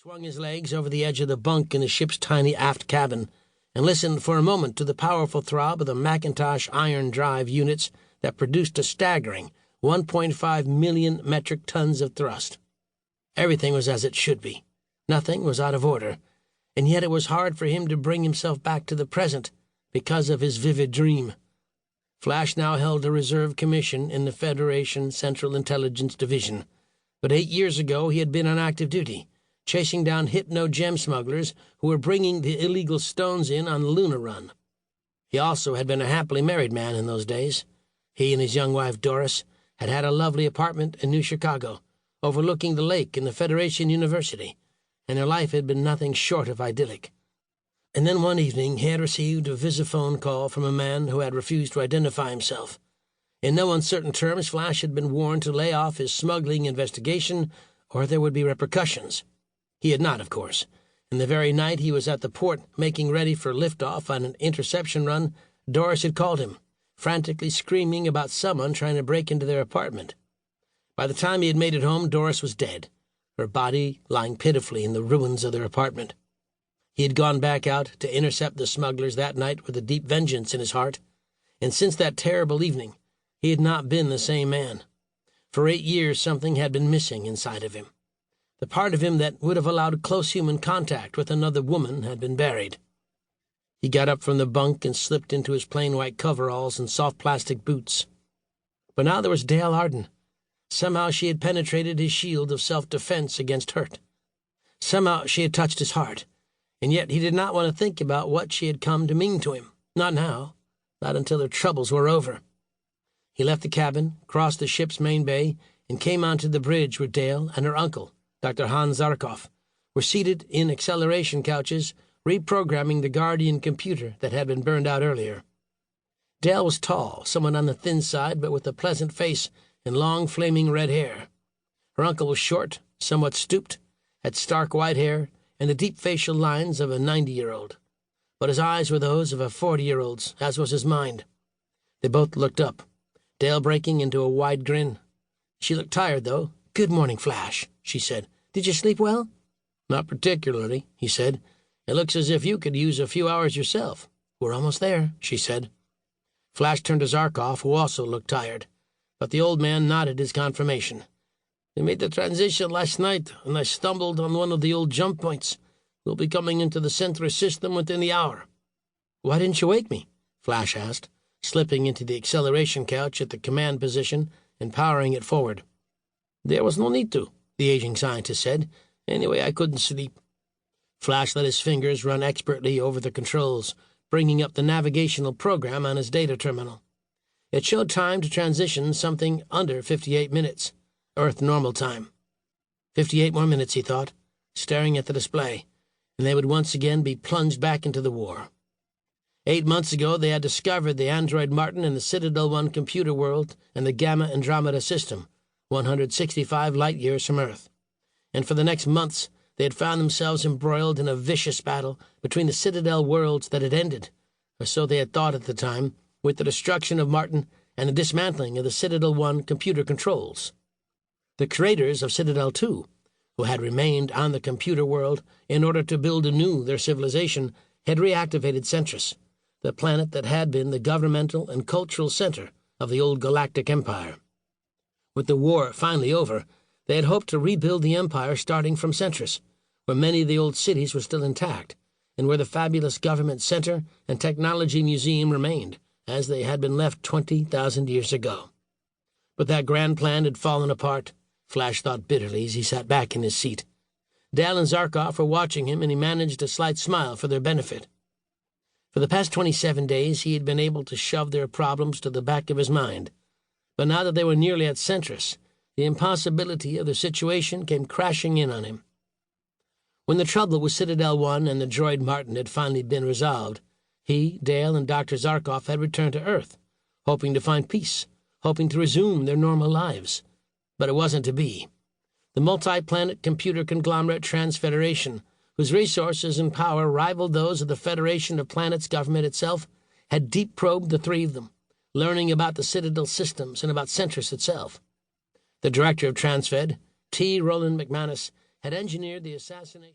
swung his legs over the edge of the bunk in the ship's tiny aft cabin, and listened for a moment to the powerful throb of the Macintosh iron drive units that produced a staggering 1.5 million metric tons of thrust. Everything was as it should be. Nothing was out of order, and yet it was hard for him to bring himself back to the present because of his vivid dream. Flash now held a reserve commission in the Federation Central Intelligence Division, but 8 years ago he had been on active duty, chasing down hypno-gem smugglers who were bringing the illegal stones in on the Luna Run. He also had been a happily married man in those days. He and his young wife, Doris, had had a lovely apartment in New Chicago, overlooking the lake and the Federation University, and their life had been nothing short of idyllic. And then one evening he had received a visiphone call from a man who had refused to identify himself. In no uncertain terms, Flash had been warned to lay off his smuggling investigation, or there would be repercussions. He had not, of course, and the very night he was at the port making ready for liftoff on an interception run, Doris had called him, frantically screaming about someone trying to break into their apartment. By the time he had made it home, Doris was dead, her body lying pitifully in the ruins of their apartment. He had gone back out to intercept the smugglers that night with a deep vengeance in his heart, and since that terrible evening he had not been the same man. For 8 years something had been missing inside of him. The part of him that would have allowed close human contact with another woman had been buried. He got up from the bunk and slipped into his plain white coveralls and soft plastic boots. But now there was Dale Arden. Somehow she had penetrated his shield of self-defense against hurt. Somehow she had touched his heart, and yet he did not want to think about what she had come to mean to him. Not now. Not until their troubles were over. He left the cabin, crossed the ship's main bay, and came onto the bridge where Dale and her uncle, Dr. Hans Zarkov, were seated in acceleration couches, reprogramming the Guardian computer that had been burned out earlier. Dale was tall, somewhat on the thin side, but with a pleasant face and long, flaming red hair. Her uncle was short, somewhat stooped, had stark white hair and the deep facial lines of a 90-year-old. But his eyes were those of a 40-year-old's, as was his mind. They both looked up, Dale breaking into a wide grin. She looked tired, though. "Good morning, Flash," she said. "Did you sleep well?" "Not particularly," he said. "It looks as if you could use a few hours yourself." "We're almost there," she said. Flash turned to Zarkov, who also looked tired, but the old man nodded his confirmation. "We made the transition last night, and I stumbled on one of the old jump points. We'll be coming into the Centris system within the hour." "Why didn't you wake me?" Flash asked, slipping into the acceleration couch at the command position and powering it forward. "There was no need to," the aging scientist said. "Anyway, I couldn't sleep." Flash let his fingers run expertly over the controls, bringing up the navigational program on his data terminal. It showed time to transition something under 58 minutes, Earth normal time. 58 more minutes, he thought, staring at the display, and they would once again be plunged back into the war. 8 months ago they had discovered the android Martin in the Citadel 1 computer world and the Gamma Andromeda system, 165 light-years from Earth. And for the next months they had found themselves embroiled in a vicious battle between the Citadel worlds that had ended, or so they had thought at the time, with the destruction of Martin and the dismantling of the Citadel 1 computer controls. The creators of Citadel 2, who had remained on the computer world in order to build anew their civilization, had reactivated Centris, the planet that had been the governmental and cultural center of the old galactic empire. With the war finally over, they had hoped to rebuild the empire starting from Centris, where many of the old cities were still intact, and where the fabulous government center and technology museum remained, as they had been left 20,000 years ago. But that grand plan had fallen apart, Flash thought bitterly as he sat back in his seat. Dale and Zarkov were watching him, and he managed a slight smile for their benefit. For the past 27 days he had been able to shove their problems to the back of his mind, but now that they were nearly at Centris, the impossibility of the situation came crashing in on him. When the trouble with Citadel 1 and the droid Martin had finally been resolved, he, Dale, and Dr. Zarkov had returned to Earth, hoping to find peace, hoping to resume their normal lives. But it wasn't to be. The multi-planet computer conglomerate Transfederation, whose resources and power rivaled those of the Federation of Planets government itself, had deep-probed the three of them, learning about the Citadel systems and about Centris itself. The director of Transfed, T. Roland McManus, had engineered the assassination